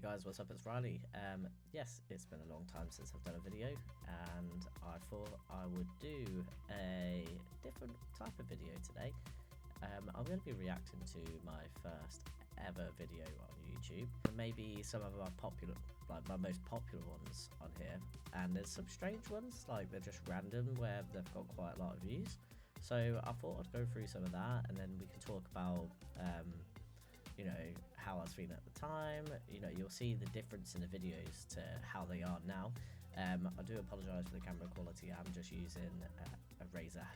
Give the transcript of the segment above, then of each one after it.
guys, what's up? It's Riley. Yes, it's been a long time since I've done a video, and I thought I would do a different type of video today. I'm going to be reacting to my first ever video on YouTube. Maybe some of my most popular ones on here, and there's some strange ones, like they're just random, where they've got quite a lot of views. So I thought I'd go through some of that, and then we can talk about you know, how I was feeling at the time. You know, you'll see the difference in the videos to how they are now. I do apologise for the camera quality. I'm just using a Razer,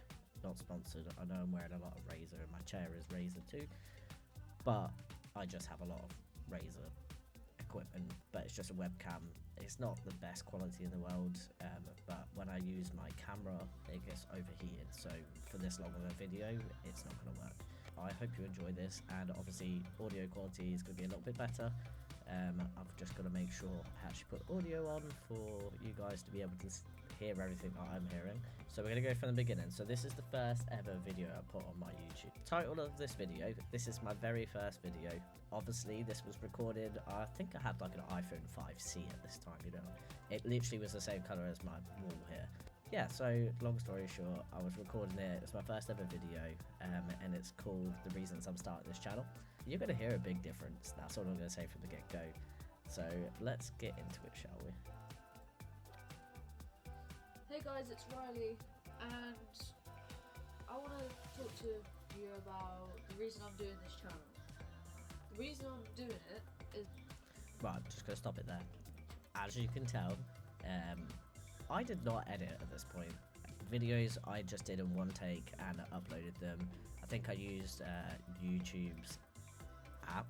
not sponsored. I know I'm wearing a lot of Razer and my chair is Razer too, but I just have a lot of Razer equipment, but it's just a webcam. It's not the best quality in the world, but when I use my camera it gets overheated, so for this long of a video it's not going to work. I hope you enjoy this, and obviously audio quality is going to be a little bit better. I've just got to make sure I actually put audio on for you guys to be able to hear everything that I'm hearing. So we're going to go from the beginning. So this is the first ever video I put on my YouTube. Title of this video, this is my very first video. Obviously this was recorded, I think I had like an iPhone 5C at this time, you know. It literally was the same colour as my wall here. Yeah, so long story short, I was recording it. It's my first ever video, and it's called The Reasons I'm Starting This Channel. You're going to hear a big difference. That's all I'm going to say from the get-go. So let's get into it, shall we? Hey guys, it's Riley, and I want to talk to you about the reason I'm doing this channel. The reason I'm doing it is... Right, I'm just going to stop it there. As you can tell, I did not edit at this point. Videos I just did in one take and uploaded them. I think I used YouTube's app,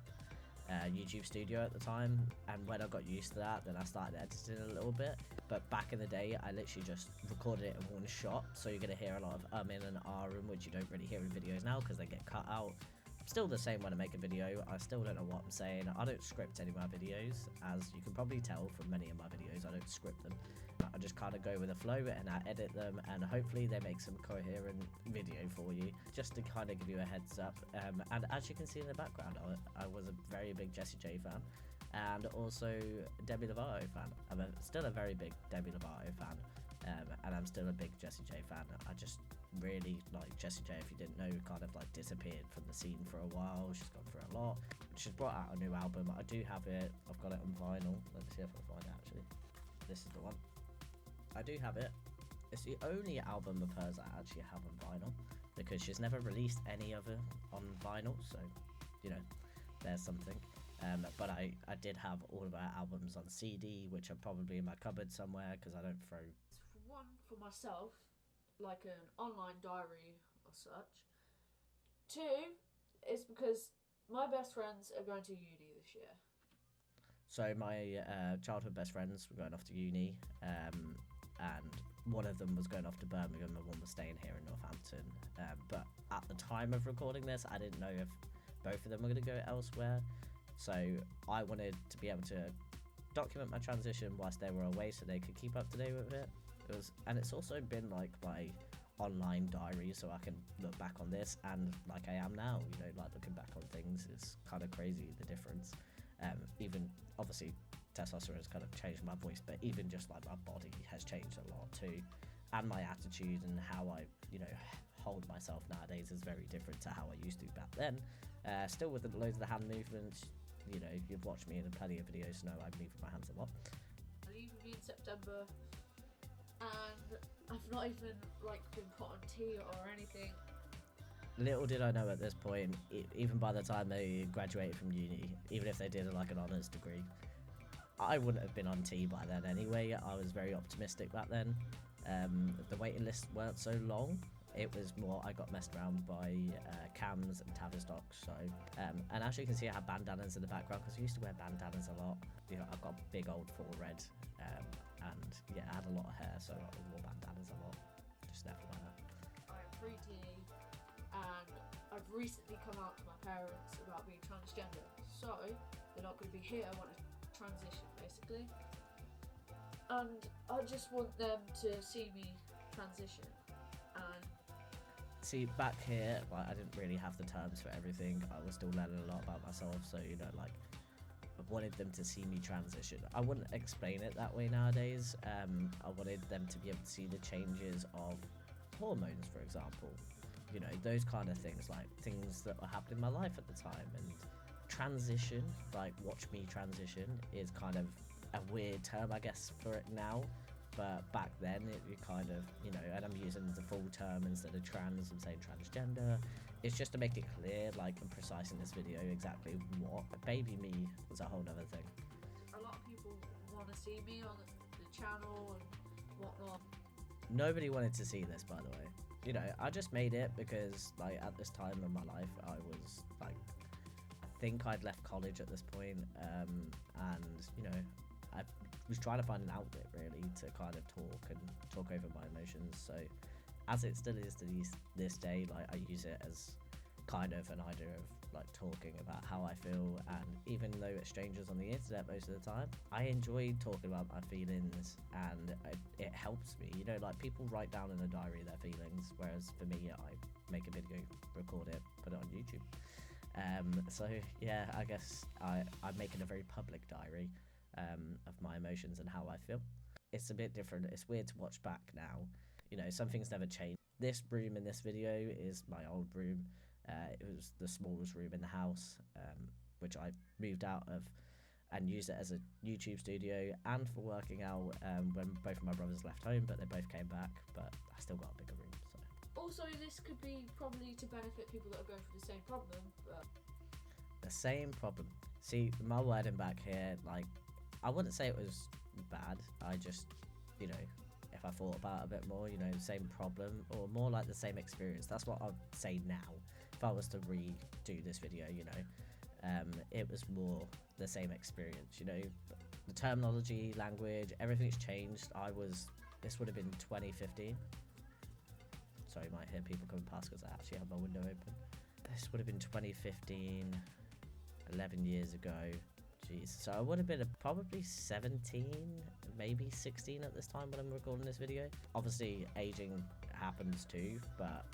YouTube Studio at the time, and when I got used to that, then I started editing a little bit. But back in the day, I literally just recorded it in one shot, so you're going to hear a lot of in and ah'ing, which you don't really hear in videos now because they get cut out. Still the same when I make a video. I still don't know what I'm saying. I don't script any of my videos, as you can probably tell from many of my videos. I don't script them. I just kind of go with the flow and I edit them, and hopefully they make some coherent video for you, just to kind of give you a heads up. And as you can see in the background, I was a very big Jessie J fan, and also Demi Lovato fan. I'm still a very big Demi Lovato fan, and I'm still a big Jessie J fan. I just really like Jessie J. If you didn't know, kind of like disappeared from the scene for a while. She's gone through a lot. She's brought out a new album. I do have it. I've got it on vinyl. Let me see if I can find it actually. This is the one. I do have it. It's the only album of hers I actually have on vinyl, because she's never released any other on vinyl, so you know, there's something. But I did have all of her albums on CD, which are probably in my cupboard somewhere, because I don't throw... One, for myself, like an online diary or such. Two, is because my best friends are going to uni this year. So my childhood best friends were going off to uni, and one of them was going off to Birmingham and one was staying here in Northampton. But at the time of recording this, I didn't know if both of them were going to go elsewhere. So I wanted to be able to document my transition whilst they were away, so they could keep up to date with it. And it's also been like my online diary, so I can look back on this, and like I am now, you know, like looking back on things is kind of crazy, the difference. Even obviously testosterone has kind of changed my voice, but even just like my body has changed a lot too, and my attitude and how I, you know, hold myself nowadays is very different to how I used to back then. Still with loads of the hand movements, you know, you've watched me in plenty of videos, know I move with my hands a lot. I leave with me in September, and I've not even like been put on tea or anything. Little did I know at this point, even by the time they graduated from uni, even if they did like an honours degree, I wouldn't have been on tea by then anyway. I was very optimistic back then. The waiting lists weren't so long. It was more I got messed around by cams and Tavistock. So, and as you can see, I have bandanas in the background because I used to wear bandanas a lot. You know, I've got big old full red, and yeah, I had a lot of hair, so I wore bandanas a lot. Just never like that. I'm preteen, and I've recently come out to my parents about being transgender, so they're not going to be here. I want to transition basically, and I just want them to see me transition. And see, back here, like, I didn't really have the terms for everything. I was still learning a lot about myself, so you know, like wanted them to see me transition. I wouldn't explain it that way nowadays. I wanted them to be able to see the changes of hormones, for example. You know, those kind of things, like things that were happening in my life at the time. And transition, like watch me transition, is kind of a weird term, I guess, for it now. But back then, it kind of, you know, and I'm using the full term instead of trans, I'm saying transgender. It's just to make it clear, like, and precise in this video exactly what baby me was a whole other thing. A lot of people want to see me on the channel and whatnot. Nobody wanted to see this, by the way. You know, I just made it because, like, at this time in my life, I was, like, I think I'd left college at this point, and, you know, I was trying to find an outlet, really, to kind of talk over my emotions. So, as it still is to this day, like, I use it as kind of an idea of, like, talking about how I feel. And even though it's strangers on the internet most of the time, I enjoy talking about my feelings, and it helps me. You know, like, people write down in a diary their feelings, whereas for me, I make a video, record it, put it on YouTube. So yeah, I guess I'm making a very public diary of my emotions and how I feel. It's a bit different. It's weird to watch back now. You know, some things never change. This room in this video is my old room. It was the smallest room in the house, which I moved out of and used it as a YouTube studio and for working out when both of my brothers left home, but they both came back. But I still got a bigger room. So Also, this could be probably to benefit people that are going through the same problem, but the same problem. See, my wording back here, like, I wouldn't say it was bad. I just, you know, if I thought about it a bit more, you know, same problem, or more like the same experience. That's what I'd say now. If I was to redo this video, you know, it was more the same experience, you know. The terminology, language, everything's changed. This would have been 2015. Sorry, you might hear people coming past because I actually have my window open. This would have been 2015, 11 years ago. Jeez, so I would have been probably 17, maybe 16 at this time when I'm recording this video. Obviously, aging happens too, but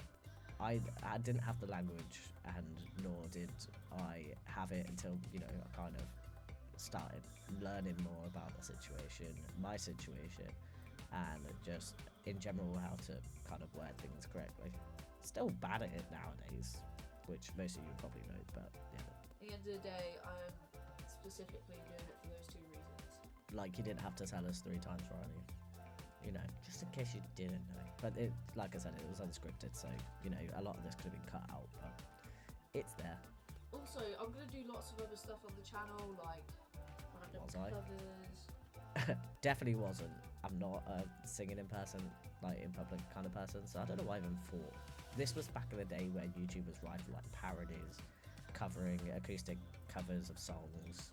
I didn't have the language, and nor did I have it until, you know, I kind of started learning more about the situation, my situation, and just in general how to kind of word things correctly. Still bad at it nowadays, which most of you probably know, but yeah. at the end of the day, I'm specifically doing it for those two reasons. Like, you didn't have to tell us 3 times, Riley. You know, just in case you didn't know. But it, like I said, it was unscripted, so, you know, a lot of this could have been cut out, but it's there. Also, I'm going to do lots of other stuff on the channel, like random Was I? covers. Definitely wasn't. I'm not a singing in person, like in public kind of person, so I don't know why I even thought. This was back in the day where YouTube was rife with, like, parodies, covering acoustic covers of songs.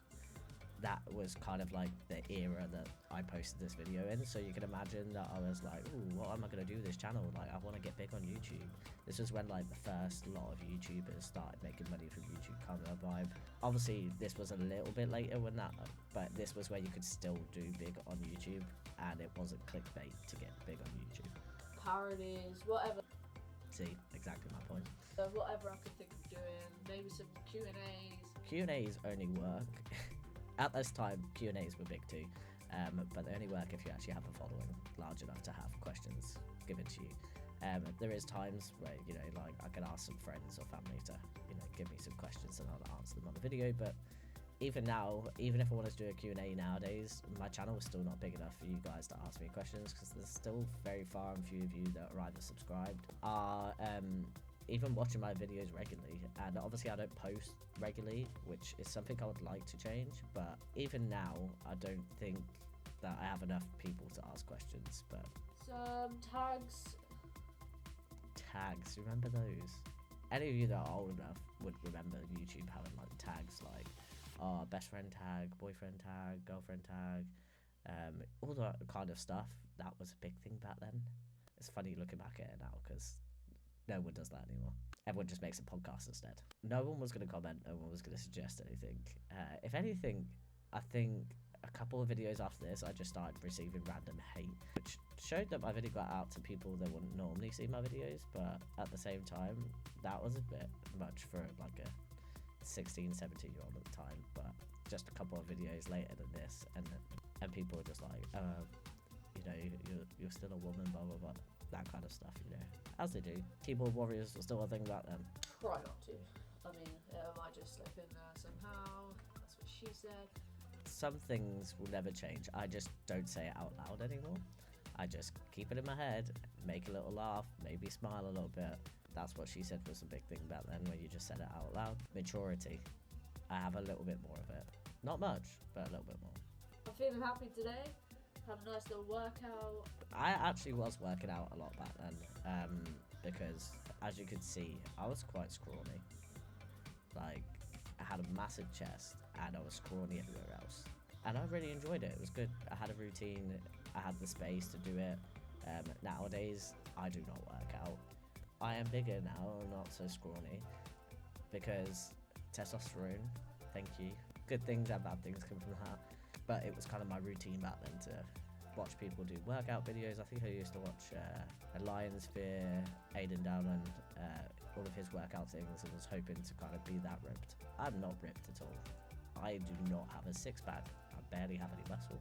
That was kind of like the era that I posted this video in, so you can imagine that I was like, ooh, what am I going to do with this channel? Like, I want to get big on YouTube. This was when, like, the first lot of YouTubers started making money from YouTube kind of vibe. Obviously, this was a little bit later when that, but this was where you could still do big on YouTube, and it wasn't clickbait to get big on YouTube. Parodies, whatever. See, exactly my point. So whatever I could think of doing, maybe some Q&As. Q&As only work. At this time, Q&As were big too, but they only work if you actually have a following large enough to have questions given to you. There is times where, you know, like, I can ask some friends or family to, you know, give me some questions and I'll answer them on the video, but even now, even if I wanted to do a Q&A nowadays, my channel is still not big enough for you guys to ask me questions, because there's still very far and few of you that are either subscribed, are even watching my videos regularly. And obviously I don't post regularly, which is something I would like to change, but even now I don't think that I have enough people to ask questions. But Some tags, remember those? Any of you that are old enough would remember YouTube having, like, tags like best friend tag, boyfriend tag, girlfriend tag, all that kind of stuff. That was a big thing back then. It's funny looking back at it now, because no one does that anymore. Everyone just makes a podcast instead. No one was going to comment, no one was going to suggest anything. If anything, I think a couple of videos after this, I just started receiving random hate, which showed that my video got out to people that wouldn't normally see my videos, but at the same time, that was a bit much for, like, a 16, 17-year-old at the time, but just a couple of videos later than this, and people are just like, you know, you're still a woman, blah blah blah, that kind of stuff, you know, as they do. Keyboard warriors were still a thing back then. Try not to. I mean, it might just slip in there somehow. That's what she said. Some things will never change. I just don't say it out loud anymore. I just keep it in my head, make a little laugh, maybe smile a little bit. That's what she said was a big thing back then, when you just said it out loud. Maturity. I have a little bit more of it. Not much, but a little bit more. I'm feeling happy today. Had a nice little workout. I actually was working out a lot back then, because as you could see, I was quite scrawny. Like, I had a massive chest and I was scrawny everywhere else. And I really enjoyed it. It was good. I had a routine. I had the space to do it. Nowadays, I do not work out. I am bigger now, not so scrawny, because testosterone, thank you. Good things and bad things come from that. But it was kind of my routine back then to watch people do workout videos. I think I used to watch Lion Sphere, Aidan Dowland, all of his workout things, and was hoping to kind of be that ripped. I'm not ripped at all. I do not have a six-pack. I barely have any muscle,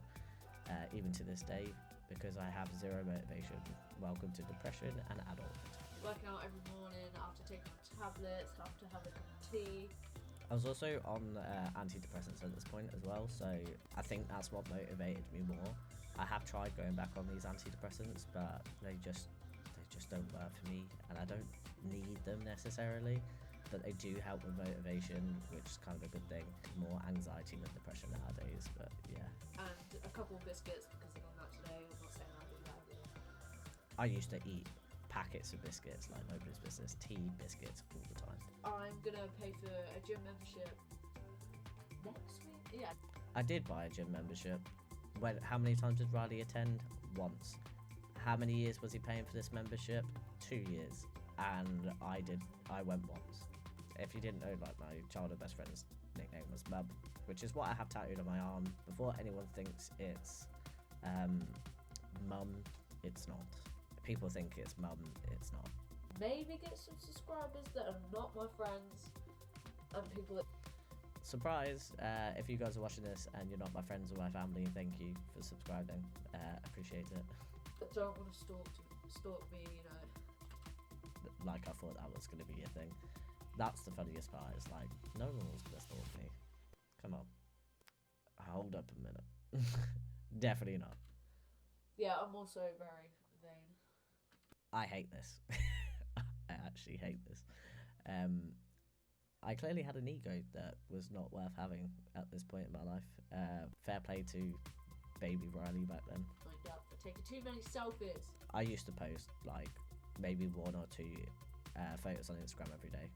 even to this day, because I have zero motivation. Welcome to depression and adulthood. Working out every morning after taking my tablets, after having a cup of tea. I was also on antidepressants at this point as well, so I think that's what motivated me more. I have tried going back on these antidepressants, but they just don't work for me, and I don't need them necessarily, but they do help with motivation, which is kind of a good thing. More anxiety than depression nowadays, but yeah. And a couple of biscuits because I'm on that today. I'm not saying I do that. I used to eat packets of biscuits like nobody's business, tea biscuits all the time. I'm gonna pay for a gym membership next week. Yeah. I did buy a gym membership. How many times did Riley attend? Once. How many years was he paying for this membership? 2 years. And I went once. If you didn't know, like, my childhood best friend's nickname was Mum, which is what I have tattooed on my arm. Before anyone thinks it's Mum, it's not. People think it's Mum, it's not. Maybe get some subscribers that are not my friends and people that... Surprise! If you guys are watching this and you're not my friends or my family, thank you for subscribing. Appreciate it. That don't want to stalk me, you know. Like, I thought that was going to be a thing. That's the funniest part. It's like, no one was going to stalk me. Come on. Hold up a minute. Definitely not. Yeah, I'm also very vain. I hate this. I actually hate this. I clearly had an ego that was not worth having at this point in my life. Fair play to baby Riley back then. Find out for taking too many selfies. I used to post like maybe 1 or 2 photos on Instagram every day.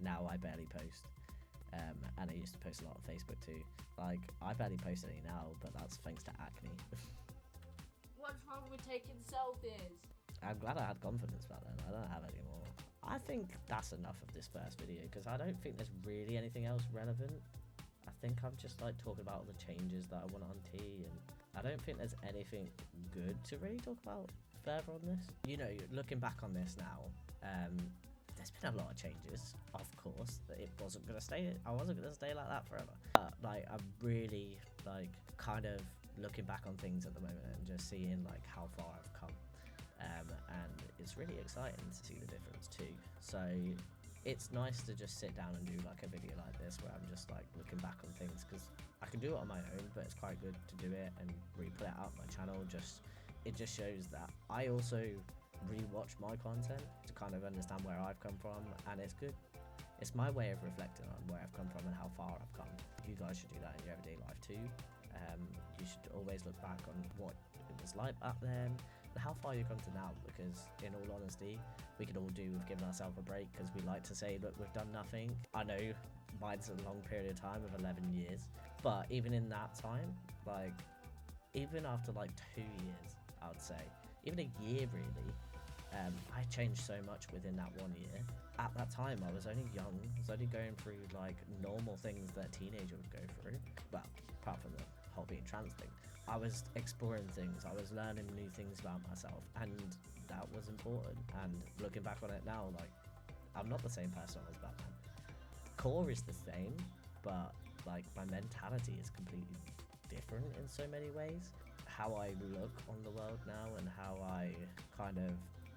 Now I barely post. And I used to post a lot on Facebook too. Like, I barely post any now, but that's thanks to acne. What's wrong with taking selfies? I'm glad I had confidence back then. I don't have any more. I think that's enough of this first video, because I don't think there's really anything else relevant. I think I'm just like talking about all the changes that I want on T, and I don't think there's anything good to really talk about further on this. You know, looking back on this now, there's been a lot of changes, of course. It wasn't gonna stay. I wasn't gonna stay like that forever. But like, I'm really like kind of looking back on things at the moment and just seeing like how far I've come. And it's really exciting to see the difference too. So it's nice to just sit down and do like a video like this where I'm just like looking back on things, because I can do it on my own, but it's quite good to do it and re-put it out on my channel. It just shows that I also re-watch my content to kind of understand where I've come from, and it's good. It's my way of reflecting on where I've come from and how far I've come. You guys should do that in your everyday life too. You should always look back on what it was like back then and how far you've come to now, because in all honesty, we could all do with giving ourselves a break, because we like to say, look, we've done nothing. I know mine's a long period of time of 11 years, but even in that time, like, even after like 2 years, I would say, even a year really, I changed so much within that 1 year. At that time, I was only young. I was only going through like normal things that a teenager would go through. Well, apart from the whole being trans thing. I was exploring things. I was learning new things about myself, and that was important. And looking back on it now, like, I'm not the same person I was back then. core is the same, but like my mentality is completely different in so many ways. How I look on the world now and how I kind of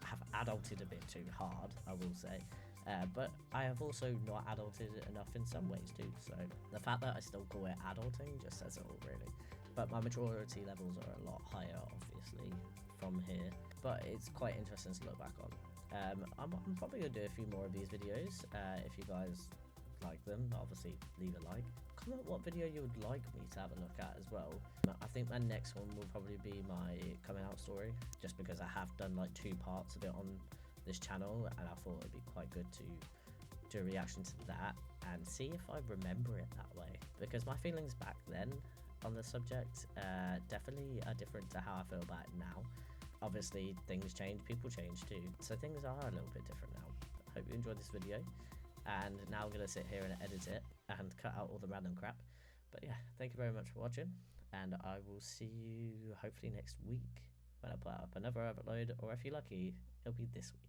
have adulted a bit too hard, I will say. But I have also not adulted enough in some ways too. So the fact that I still call it adulting just says it all, really. But my maturity levels are a lot higher, obviously, from here. But it's quite interesting to look back on. I'm probably going to do a few more of these videos. If you guys like them, obviously leave a like. Comment what video you would like me to have a look at as well. I think my next one will probably be my coming out story, just because I have done like 2 parts of it on this channel, and I thought it'd be quite good to do a reaction to that and see if I remember it that way, because my feelings back then on the subject definitely are different to how I feel about it now. Obviously things change, people change too, so things are a little bit different now. I hope you enjoyed this video, and now I'm going to sit here and edit it and cut out all the random crap. But yeah, thank you very much for watching, and I will see you hopefully next week when I put up another upload, or if you're lucky, it'll be this week.